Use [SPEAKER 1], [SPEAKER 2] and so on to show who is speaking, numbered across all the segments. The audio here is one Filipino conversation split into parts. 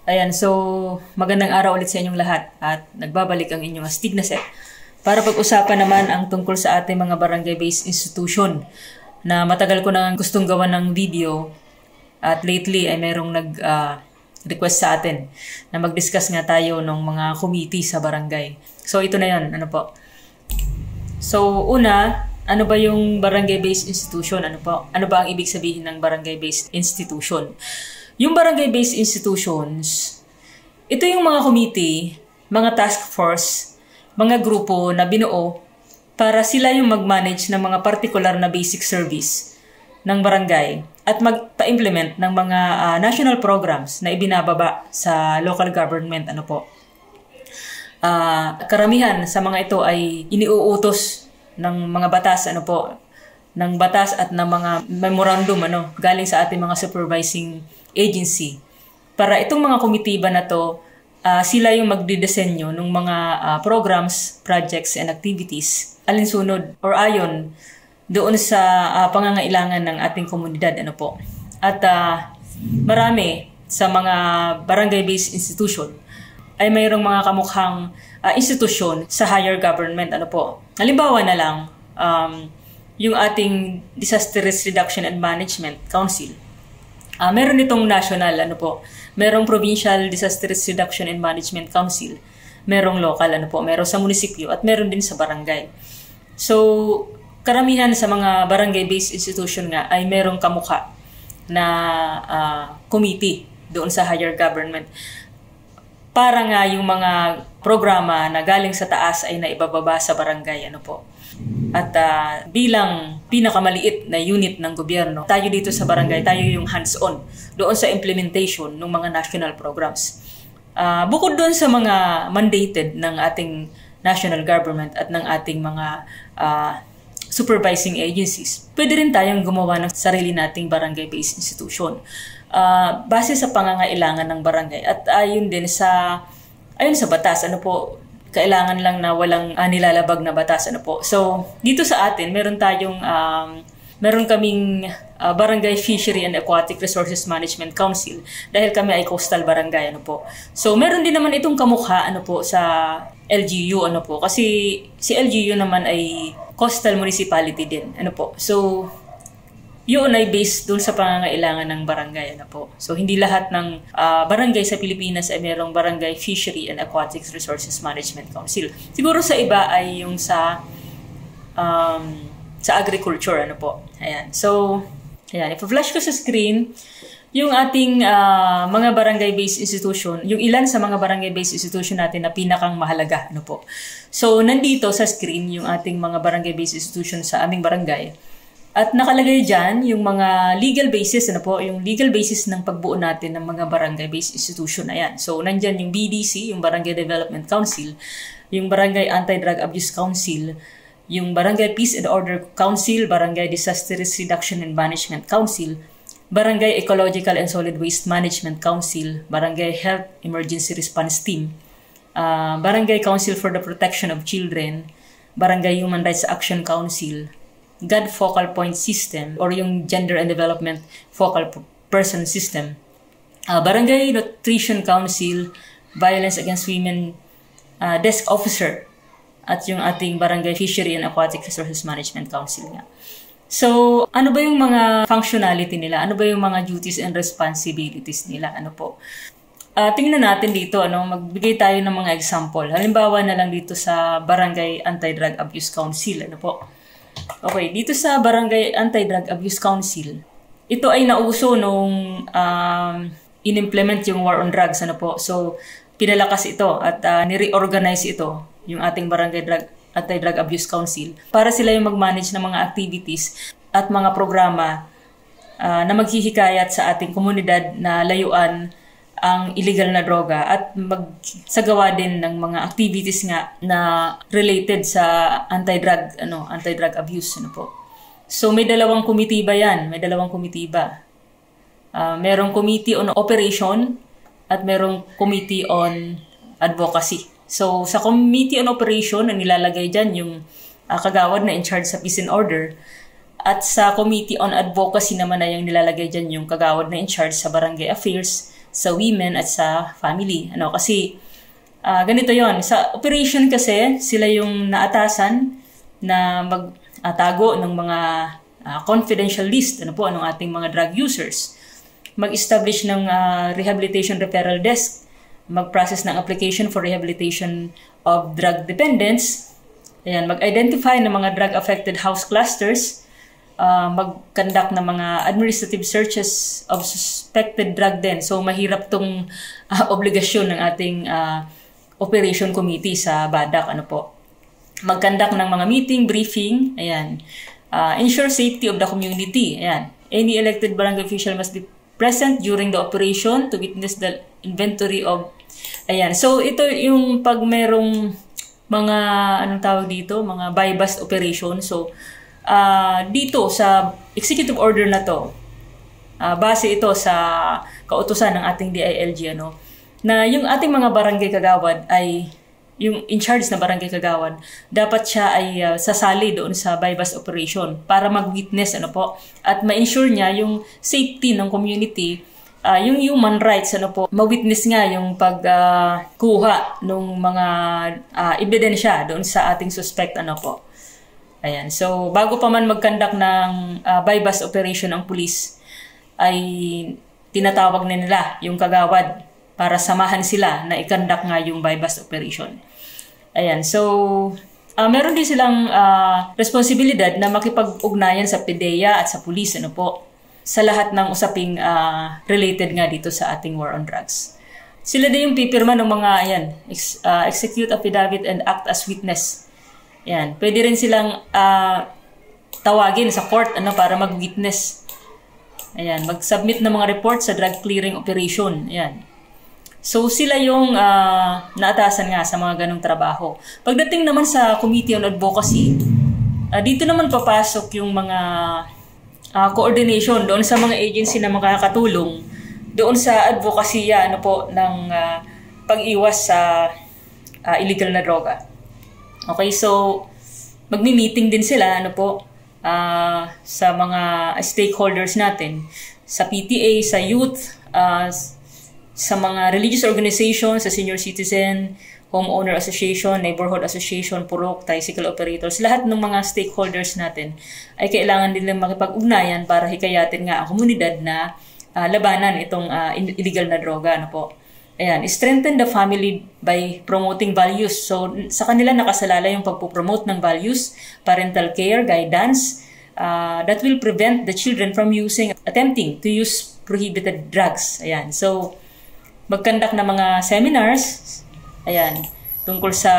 [SPEAKER 1] Ayan, so magandang araw ulit sa inyong lahat at nagbabalik ang inyong astig na set para pag-usapan naman ang tungkol sa ating mga barangay-based institution na matagal ko nang gustong gawa ng video at lately ay merong nag-request sa atin na mag-discuss nga tayo ng mga committee sa barangay. So ito na yun, ano po. So una, ano ba yung barangay-based institution? Ano ba ang ibig sabihin ng barangay-based institution? Yung barangay-based institutions, ito yung mga committee, mga task force, mga grupo na binuo para sila yung mag-manage ng mga particular na basic service ng barangay at magpa-implement ng mga national programs na ibinababa sa local government. Karamihan sa mga ito ay iniuutos ng mga batas, ng batas at ng mga memorandum galing sa ating mga supervising agency. Para itong mga komitiba na to, sila yung magdidesenyo ng mga programs, projects, and activities alinsunod or ayon doon sa pangangailangan ng ating komunidad. At marami sa mga barangay-based institution ay mayroong mga kamukhang institusyon sa higher government. Halimbawa na lang, yung ating Disaster Risk Reduction and Management Council. Meron itong national, merong Provincial Disaster Risk Reduction and Management Council, merong local, meron sa munisipyo at meron din sa barangay. So, karamihan sa mga barangay-based institution nga ay merong kamukha na committee doon sa higher government. Para nga yung mga programa na galing sa taas ay naibababa sa barangay. At bilang pinakamaliit na unit ng gobyerno, tayo dito sa barangay, tayo yung hands-on doon sa implementation ng mga national programs. Bukod doon sa mga mandated ng ating national government at ng ating mga supervising agencies, pwede rin tayong gumawa ng sarili nating barangay-based institution. Base sa pangangailangan ng barangay at ayon sa batas, kailangan lang na walang nilalabag na batas. So, dito sa atin, meron kaming Barangay Fishery and Aquatic Resources Management Council dahil kami ay coastal barangay. So, meron din naman itong kamukha sa LGU. Kasi si LGU naman ay coastal municipality din. So, yun ay based dun sa pangangailangan ng barangay. So, hindi lahat ng barangay sa Pilipinas ay mayroong Barangay Fishery and Aquatic Resources Management Council. Siguro sa iba ay yung sa agriculture. Ayan. So, ayan. Ipa-flash ko sa screen yung ating mga barangay-based institution, yung ilan sa mga barangay-based institution natin na pinakang mahalaga. So, nandito sa screen yung ating mga barangay-based institution sa aming barangay. At nakalagay dyan yung mga legal basis, yung legal basis ng pagbuo natin ng mga barangay-based institution. Ayan. So, nandyan yung BDC, yung Barangay Development Council, yung Barangay Anti-Drug Abuse Council, yung Barangay Peace and Order Council, Barangay Disaster Risk Reduction and Management Council, Barangay Ecological and Solid Waste Management Council, Barangay Health Emergency Response Team, Barangay Council for the Protection of Children, Barangay Human Rights Action Council, God Focal Point System or yung Gender and Development Focal Person System, Barangay Nutrition Council, Violence Against Women Desk Officer, at yung ating Barangay Fishery and Aquatic Resources Management Council nga. So, ano ba yung mga functionality nila? Ano ba yung mga duties and responsibilities nila? Tingnan natin dito, magbigay tayo ng mga example. Halimbawa na lang dito sa Barangay Anti-Drug Abuse Council. Okay, dito sa Barangay Anti-Drug Abuse Council, ito ay nauso nung in-implement yung War on Drugs. So, pinalakas ito at ni-reorganize ito, yung ating Barangay Anti-Drug Abuse Council, para sila yung mag-manage ng mga activities at mga programa na maghihikayat sa ating komunidad na layuan ang illegal na droga at magsagawa din ng mga activities nga na related sa anti-drug abuse. So may dalawang komitiba yan, merong Committee on Operation at merong Committee on Advocacy. So sa Committee on Operation, ang nilalagay dyan yung kagawad na in charge sa peace and order. At sa Committee on Advocacy naman ay yung nilalagay dyan yung kagawad na in charge sa barangay affairs, sa women at sa family. Kasi ganito yon, sa operation kasi sila yung naatasan na magtago ng mga confidential list ng ating mga drug users, mag-establish ng rehabilitation referral desk, mag-process ng application for rehabilitation of drug dependents, mag-identify ng mga drug-affected house clusters, mag-conduct ng mga administrative searches of suspected drug din. So, mahirap tong obligasyon ng ating operation committee sa BADAC. Mag-conduct ng mga meeting, briefing, ensure safety of the community. Any elected barangay official must be present during the operation to witness the inventory of... So, ito yung pag merong mga, mga buy-bust operation. So, dito sa executive order na to, base ito sa kautusan ng ating DILG, na yung ating mga barangay kagawad ay, yung in charge na barangay kagawad, dapat siya ay sasali doon sa buy-bust operation para mag-witness at ma-ensure niya yung safety ng community, yung human rights, ma-witness nga yung pagkuha ng mga ebidensya doon sa ating suspect, So, bago pa man mag-conduct ng buy-bust operation ang pulis, ay tinatawag na nila yung kagawad para samahan sila na i-conduct nga yung buy-bust operation. So, meron din silang responsibilidad na makipag-ugnayan sa PDEA at sa pulis, sa lahat ng usaping related nga dito sa ating war on drugs. Sila din yung pipirma ng mga, execute affidavit and act as witness. Pwede rin silang tawagin sa court para mag-witness. Mag-submit ng mga report sa drug clearing operation. So, sila yung naatasan nga sa mga ganong trabaho. Pagdating naman sa Committee on Advocacy, dito naman papasok yung mga coordination doon sa mga agency na makakatulong doon sa advocacy ng pag-iwas sa illegal na droga. Okay, so magmi-meeting din sila sa mga stakeholders natin, sa PTA, sa youth, sa mga religious organizations, sa senior citizen, homeowner association, neighborhood association, purok, tricycle operators, lahat ng mga stakeholders natin ay kailangan din lang makipag-ugnayan para hikayatin nga ang komunidad na labanan itong illegal na droga. Strengthen the family by promoting values. So, sa kanila nakasalala yung pagpupromote ng values, parental care, guidance, that will prevent the children from attempting to use prohibited drugs. So, mag-conduct na mga seminars, tungkol sa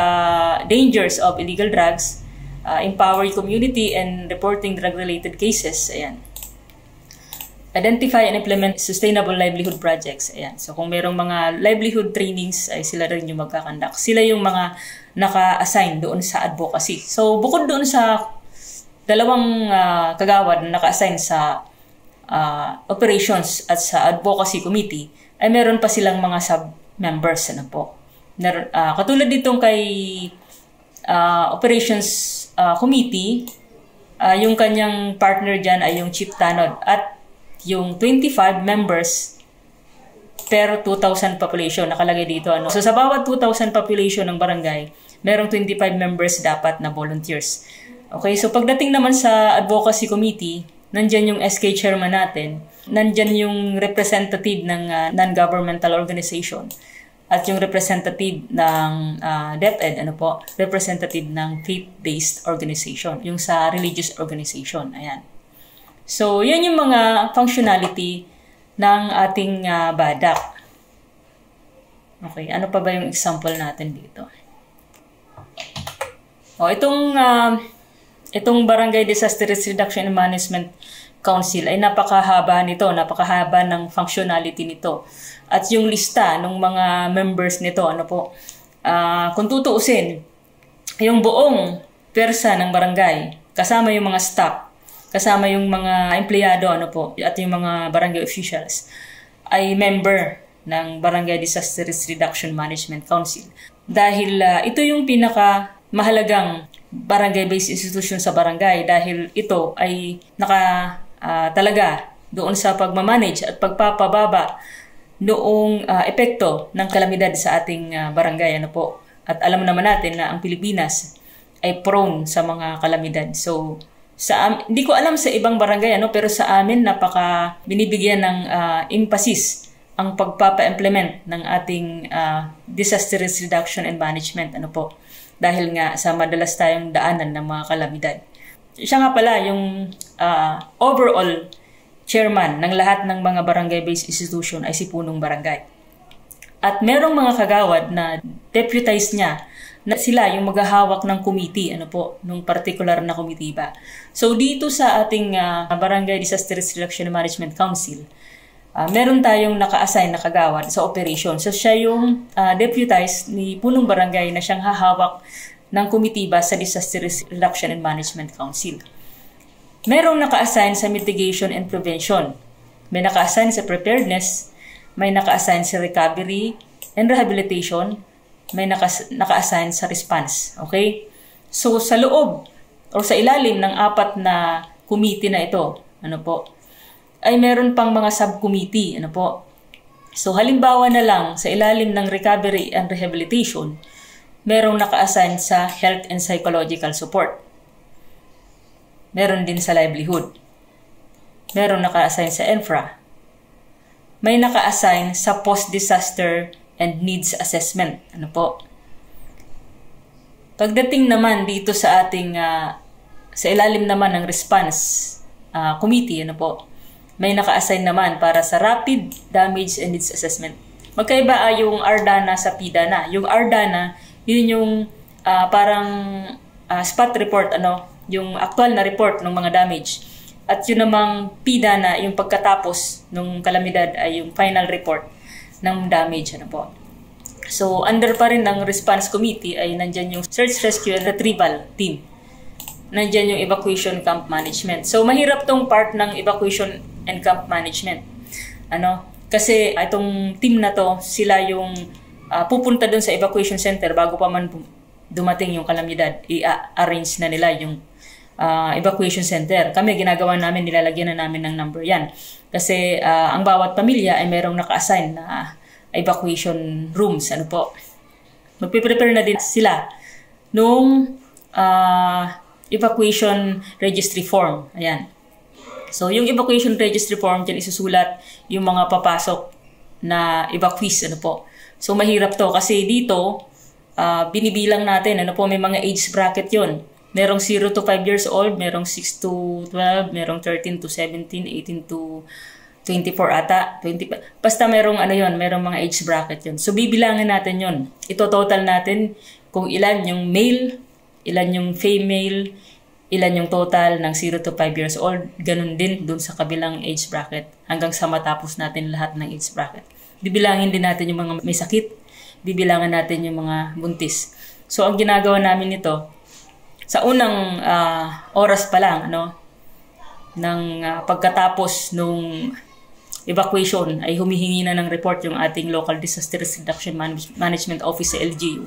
[SPEAKER 1] dangers of illegal drugs, empower community and reporting drug-related cases. Identify and implement sustainable livelihood projects. So, kung merong mga livelihood trainings, ay sila rin yung magkakandak. Sila yung mga naka-assign doon sa advocacy. So, bukod doon sa dalawang kagawad na naka-assign sa operations at sa advocacy committee, ay meron pa silang mga sub-members. Katulad ditong kay operations committee, yung kanyang partner dyan ay yung Chief Tanod at yung 25 members per 2,000 population nakalagay dito. So sa bawat 2,000 population ng barangay, merong 25 members dapat na volunteers. Okay, so pagdating naman sa advocacy committee, nandyan yung SK chairman natin, nandyan yung representative ng non-governmental organization, at yung representative ng DepEd, representative ng faith-based organization, yung sa religious organization. So, yan yung mga functionality ng ating BADAC. Okay, ano pa ba yung example natin dito? Itong Barangay Disaster Risk Reduction and Management Council ay napakahaba ng functionality nito. At yung lista ng mga members nito, kung tutuusin, yung buong pwersa ng barangay, kasama yung mga staff, kasama yung mga empleyado, at yung mga barangay officials, ay member ng Barangay Disaster Risk Reduction Management Council. Dahil ito yung pinaka-mahalagang barangay-based institution sa barangay, dahil ito ay talaga doon sa pagmamanage at pagpapababa noong epekto ng kalamidad sa ating barangay. Ano po? At alam naman natin na ang Pilipinas ay prone sa mga kalamidad. So, hindi ko alam sa ibang barangay, pero sa amin napaka binibigyan ng emphasis ang pagpapa-implement ng ating disaster risk reduction and management. Ano po? Dahil nga sa madalas tayong daanan ng mga kalamidad. Siya nga pala yung overall chairman ng lahat ng mga barangay-based institution ay si Punong Barangay. At merong mga kagawad na deputize niya na sila yung maghahawak ng committee, nung particular na committee ba. So dito sa ating Barangay Disaster Risk Reduction and Management Council, meron tayong naka-assign na kagawad sa operation. So siya yung deputize ni Punong Barangay na siyang hahawak ng committee ba sa Disaster Risk Reduction and Management Council. Merong naka-assign sa mitigation and prevention. May naka-assign sa preparedness, may naka-assign sa recovery and rehabilitation, may naka-assign sa response. Okay? So sa loob o sa ilalim ng 4 na committee na ito, ay meron pang mga subcommittee, So halimbawa na lang sa ilalim ng recovery and rehabilitation, merong naka-assign sa health and psychological support. Meron din sa livelihood. Merong naka-assign sa infra. May naka-assign sa post-disaster and needs assessment. Pagdating naman dito sa ating sa ilalim naman ng response committee, may naka-assign naman para sa rapid damage and needs assessment. Magkaiba yung RDANA sa PDANA. Yung RDANA, yun yung parang spot report, yung actual na report ng mga damage. At yun namang PDANA, yung pagkatapos ng kalamidad ay yung final report ng damage. So, under pa rin ng response committee ay nandyan yung search, rescue, and retrieval team. Nandyan yung evacuation camp management. So, mahirap tong part ng evacuation and camp management. Kasi itong team na to, sila yung pupunta dun sa evacuation center bago pa man dumating yung kalamidad. I-arrange na nila yung evacuation center. Kami, ginagawa namin, nilalagyan na namin ng number yan. Kasi ang bawat pamilya ay merong naka-assign na evacuation rooms. Magpiprepare na din sila nung evacuation registry form. Ayan. So, yung evacuation registry form, dyan isusulat yung mga papasok na evacuees. So, mahirap to kasi dito, binibilang natin, may mga age bracket yon. Merong 0 to 5 years old, merong 6 to 12, merong 13 to 17, 18 to 24 ata, 20. Basta merong merong mga age bracket yon. So, bibilangin natin yon. Ito total natin kung ilan yung male, ilan yung female, ilan yung total ng 0 to 5 years old. Ganun din dun sa kabilang age bracket hanggang sa matapos natin lahat ng age bracket. Bibilangin din natin yung mga may sakit, bibilangin natin yung mga buntis. So, ang ginagawa namin nito, sa unang oras pa lang, ng pagkatapos nung evacuation, ay humihingi na ng report yung ating Local Disaster Risk Reduction Management Office sa LGU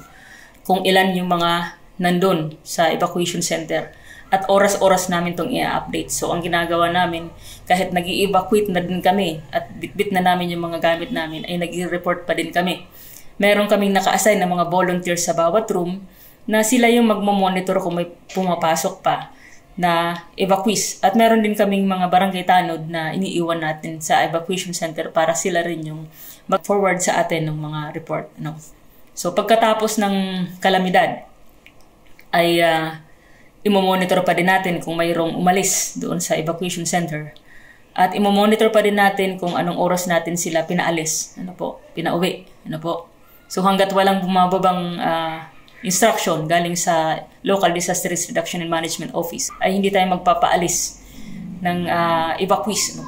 [SPEAKER 1] kung ilan yung mga nandun sa evacuation center. At oras-oras namin itong i-update. So, ang ginagawa namin, kahit nag-i-evacuate na din kami at bitbit na namin yung mga gamit namin, ay nag-i-report pa din kami. Meron kaming naka-assign na mga volunteers sa bawat room na sila yung magmamonitor kung may pumapasok pa na evacuees. At meron din kaming mga barangay tanod na iniiwan natin sa evacuation center para sila rin yung mag-forward sa atin ng mga report. So, pagkatapos ng kalamidad, ay imomonitor pa din natin kung mayroong umalis doon sa evacuation center. At imomonitor pa din natin kung anong oras natin sila pinaalis, pinauwi. So hanggat walang bumababang instruction galing sa Local Disaster Risk Reduction and Management Office, ay hindi tayo magpapaalis ng evacuees.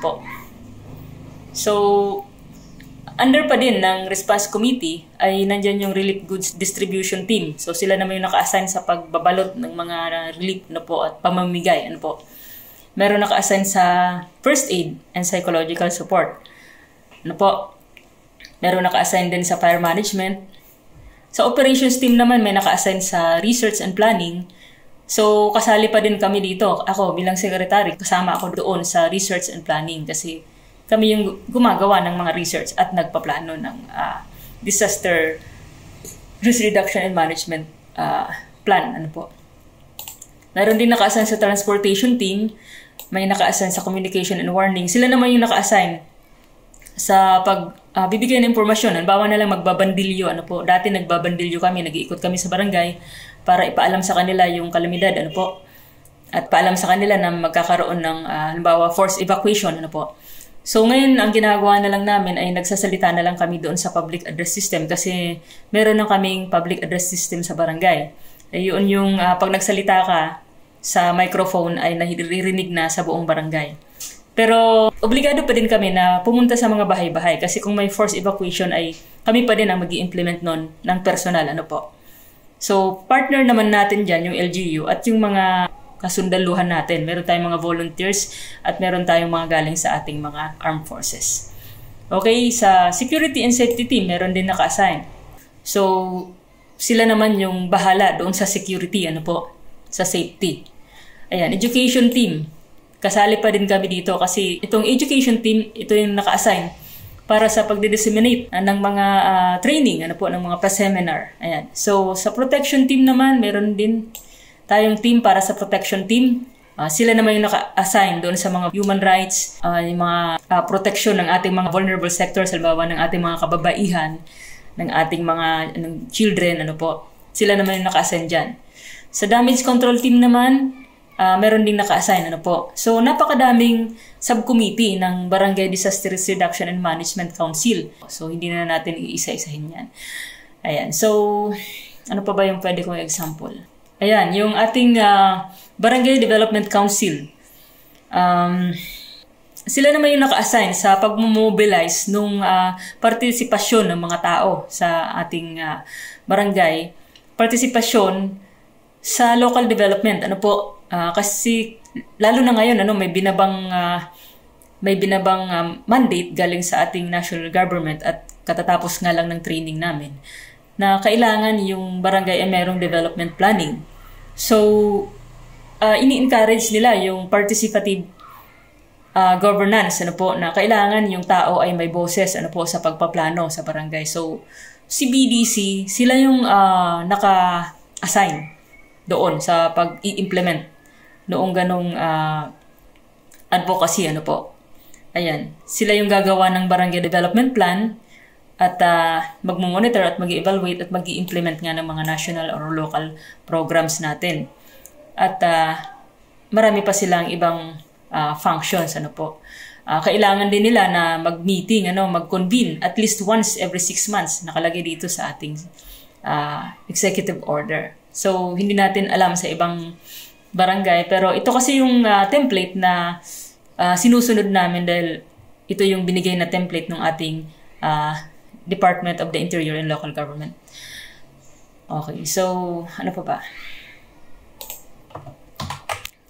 [SPEAKER 1] So, under pa din ng response committee ay nandyan yung relief goods distribution team. So sila naman yung naka-assign sa pagbabalot ng mga relief at pamamigay. Meron naka-assign sa first aid and psychological support. Meron naka-assign din sa fire management. Sa operations team naman may naka-assign sa research and planning. So kasali pa din kami dito. Ako bilang secretary, kasama ako doon sa research and planning kasi kami yung gumagawa ng mga research at nagpaplano ng disaster risk reduction and management plan. Ano po. Meron din naka-assign sa transportation team, may naka-assign sa communication and warning. Sila naman yung naka-assign sa bibigay ng impormasyon. Halimbawa na lang magbabandilyo. Ano po, dati nagbabandilyo kami, nag-iikot kami sa barangay para ipaalam sa kanila yung kalamidad. Ano po, at paalam sa kanila na magkakaroon ng halimbawa forced evacuation. Ano po. So ngayon, ang ginagawa na lang namin ay nagsasalita na lang kami doon sa public address system kasi meron na kaming public address system sa barangay. Yun yung pag nagsalita ka sa microphone ay naririnig na sa buong barangay. Pero obligado pa din kami na pumunta sa mga bahay-bahay kasi kung may forced evacuation ay kami pa din ang mag-i-implement nun ng personal. Ano po. So partner naman natin dyan yung LGU at yung mga kasundaluhan natin. Meron tayong mga volunteers at meron tayong mga galing sa ating mga armed forces. Okay, sa security and safety team, meron din naka-assign. So sila naman yung bahala doon sa security, ano po, sa safety. Ayan, education team. Kasali pa din kami dito kasi itong education team, ito yung naka-assign para sa pagdi-disseminate ng mga training, ano po, ng mga pa-seminar. Ayan. So, sa protection team naman, meron din tayong team para sa protection team. Sila naman yung naka-assign doon sa mga human rights, yung mga protection ng ating mga vulnerable sectors, halimbawa ng ating mga kababaihan, ng ating mga children, ano po. Sila naman yung naka-assign dyan. Sa damage control team naman, meron ding naka-assign, ano po. So, napakadaming subcommittee ng Barangay Disaster Risk Reduction and Management Council. So, hindi na natin iisa-isahin yan. Ayan. So, ano pa ba yung pwede kong example? Ayan, yung ating Barangay Development Council. Sila naman yung naka-assign sa pag-mobilize nung partisipasyon ng mga tao sa ating barangay. Partisipasyon sa local development. Ano po? Kasi lalo na ngayon may binabang mandate galing sa ating national government at katatapos nga lang ng training namin na kailangan yung barangay ay merong development planning. So ini-encourage nila yung participative governance, ano po, na kailangan yung tao ay may boses, ano po, sa pagpaplano sa barangay. So si BDC, sila yung naka-assign doon sa pag-i-implement noong ganong advocacy, ano po. Ayan. Sila yung gagawa ng barangay development plan at magmumonitor at mag-evaluate at mag-i-implement nga ng mga national or local programs natin. At marami pa silang ibang functions, ano po. Kailangan din nila na mag-meeting, mag-convene at least once every 6 months. Nakalagay dito sa ating executive order. So, hindi natin alam sa ibang barangay. Pero ito kasi yung template na sinusunod namin dahil ito yung binigay na template ng ating Department of the Interior and Local Government. Okay, so ano pa ba?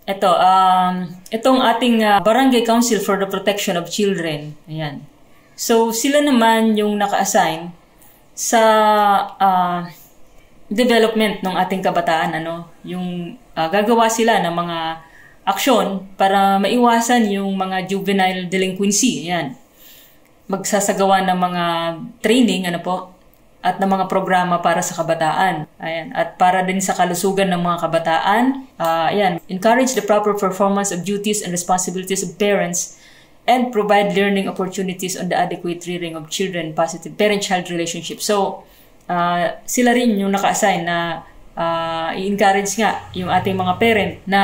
[SPEAKER 1] Ito, itong ating Barangay Council for the Protection of Children. Ayan. So sila naman yung naka-assign sa development ng ating kabataan, yung gagawa sila ng mga aksyon para maiwasan yung mga juvenile delinquency. Ayan. Magsasagawa ng mga training, at ng mga programa para sa kabataan. Ayan. At para din sa kalusugan ng mga kabataan, ayan. Encourage the proper performance of duties and responsibilities of parents and provide learning opportunities on the adequate rearing of children, positive parent-child relationship. So, sila rin yung naka-assign na i-encourage nga yung ating mga parent na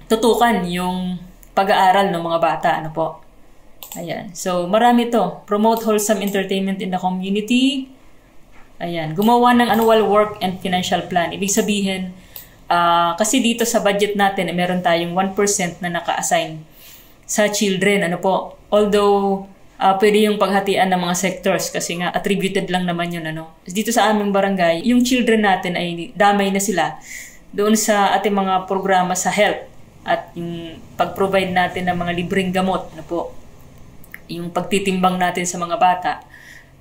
[SPEAKER 1] tutukan yung pag-aaral ng mga bata, ano po. Ayan. So, marami to. Promote wholesome entertainment in the community. Ayan. Gumawa ng annual work and financial plan. Ibig sabihin, kasi dito sa budget natin, meron tayong 1% na naka-assign sa children, ano po. Although, pwede yung paghatian ng mga sectors kasi nga attributed lang naman yun, Dito sa aming barangay, yung children natin ay damay na sila doon sa ating mga programa sa health at yung pag-provide natin ng mga libreng gamot, yung pagtitimbang natin sa mga bata,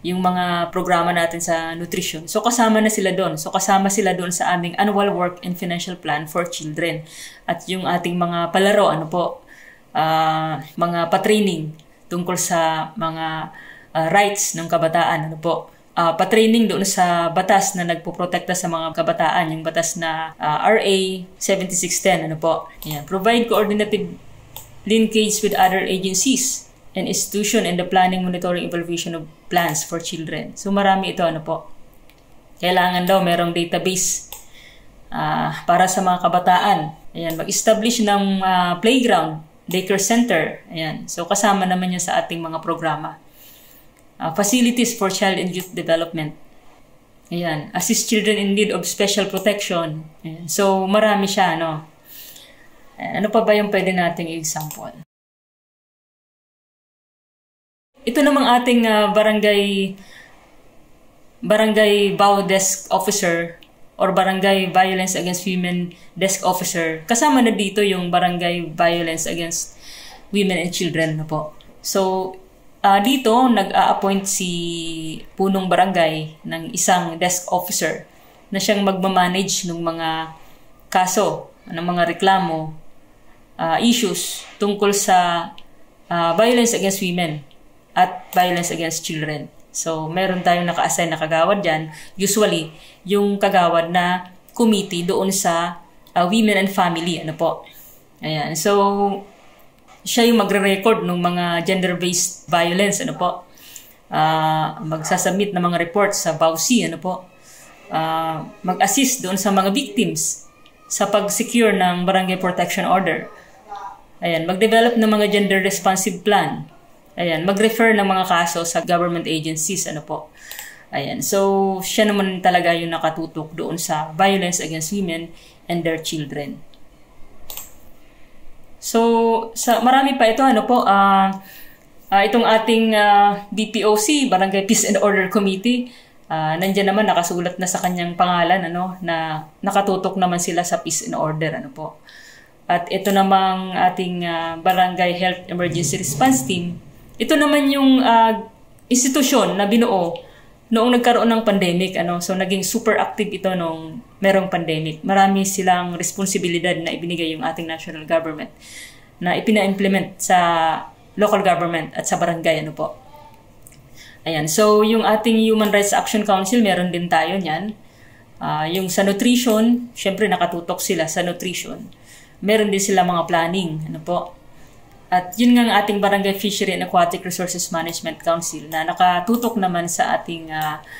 [SPEAKER 1] yung mga programa natin sa nutrition. So kasama na sila doon. So kasama sila doon sa aming annual work and financial plan for children. At yung ating mga palaro, mga patraining tungkol sa mga rights ng kabataan. Ano po? Patraining doon sa batas na nagpoprotekta sa mga kabataan, yung batas na RA 7610. Ano po? Ayan. Provide coordinative linkage with other agencies and institution in the planning, monitoring, evaluation of plans for children. So marami ito. Ano po? Kailangan daw merong database para sa mga kabataan. Ayan. Mag-establish ng playground, daycare center. Ayan. So kasama naman yan sa ating mga programa. Facilities for child and youth development. Ayan. Assist children in need of special protection. Ayan. So, marami siya, no? Ano pa ba yung pwede nating example? Ito namang ating barangay BAW desk officer or barangay violence against women desk officer. Kasama na dito yung barangay violence against women and children, no po? So, dito, nag-a-appoint si punong barangay ng isang desk officer na siyang magmamanage ng mga kaso, ng mga reklamo, issues tungkol sa violence against women at violence against children. So, meron tayong naka-assign na kagawad dyan. Usually, yung kagawad na committee doon sa women and family. Ano po? Ayan. So, siya yung magre-record ng mga gender-based violence, ano po. Magsasubmit ng mga reports sa BAUC, ano po. Mag-assist doon sa mga victims sa pag-secure ng barangay protection order. Ayan, mag-develop ng mga gender-responsive plan. Ayan, mag-refer ng mga kaso sa government agencies, ano po. Ayan, so siya naman talaga yung nakatutok doon sa violence against women and their children. So, marami pa ito, ano po, itong ating BPOC, Barangay Peace and Order Committee, nandiyan naman nakasulat na sa kanyang pangalan, ano, na nakatutok naman sila sa peace and order, ano po. At ito namang ating Barangay Health Emergency Response Team, ito naman yung institusyon na binuo noong nagkaroon ng pandemic, ano. So, naging super active ito nung merong pandemic. Marami silang responsibilidad na ibinigay yung ating national government na ipina-implement sa local government at sa barangay, ano po. Ayan. So, yung ating Human Rights Action Council, meron din tayo niyan. Yung sa nutrition, syempre nakatutok sila sa nutrition. Meron din sila mga planning, ano po. At yun nga ang ating Barangay Fishery and Aquatic Resources Management Council na nakatutok naman sa ating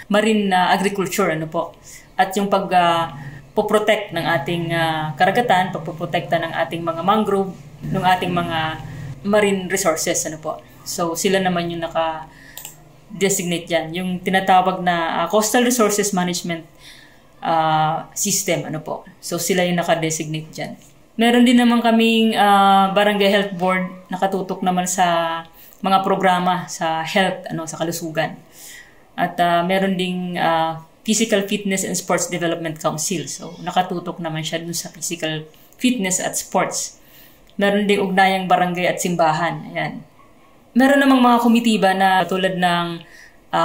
[SPEAKER 1] marine agriculture, ano po. At yung pag-protect ng ating karagatan, pagpoprotekta ng ating mga mangrove, ng ating mga marine resources, ano po. So sila naman yung naka-designate yan. Yung tinatawag na Coastal Resources Management System, ano po. So sila yung naka-designate dyan. Meron din naman kaming Barangay Health Board nakatutok naman sa mga programa sa health, ano, sa kalusugan. At meron ding Physical Fitness and Sports Development Council. So nakatutok naman siya dun sa physical fitness at sports. Meron ding ugnayang barangay at simbahan. Ayan. Meron namang mga komitiba na tulad ng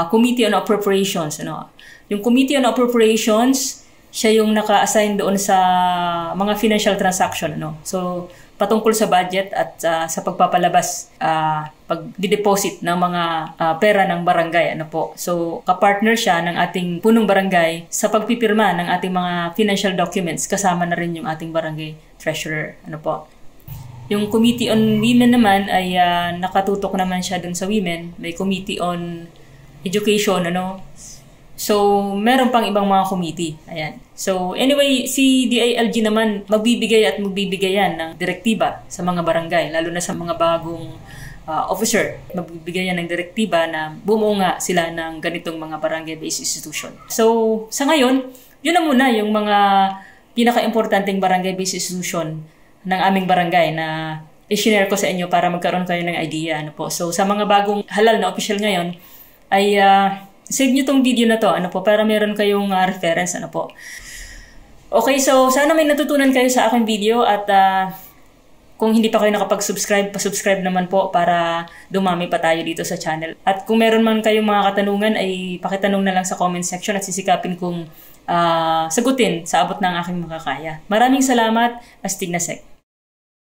[SPEAKER 1] Committee on Appropriations. Ano? Yung Committee on Appropriations, siya yung naka-assign doon sa mga financial transaction. Ano? So, patungkol sa budget at sa pagpapalabas, pag-deposit ng mga pera ng barangay. Ano po? So, kapartner siya ng ating punong barangay sa pagpipirma ng ating mga financial documents. Kasama na rin yung ating barangay treasurer. Ano po? Yung Committee on Women naman ay nakatutok naman siya dun sa women. May Committee on Education, ano. So, meron pang ibang mga committee. Ayan. So, anyway, si DILG naman magbibigay yan ng direktiba sa mga barangay, lalo na sa mga bagong officer. Magbibigay yan ng direktiba na bumuo nga sila ng ganitong mga barangay-based institution. So, sa ngayon, yun na muna yung mga pinaka-importanting barangay-based institution ng aming barangay na i-share ko sa inyo para magkaroon kayo ng idea. Ano po. So, sa mga bagong halal na official ngayon, ay save nyo tong video na to, ano po, para meron kayong reference, ano po. Okay, so sana may natutunan kayo sa aking video at kung hindi pa kayo nakapag-subscribe, pa-subscribe naman po para dumami pa tayo dito sa channel. At kung meron man kayong mga katanungan, ay pakitanong na lang sa comment section at sisikapin kong sagutin sa abot ng aking makakaya. Maraming salamat, Astig na Sek.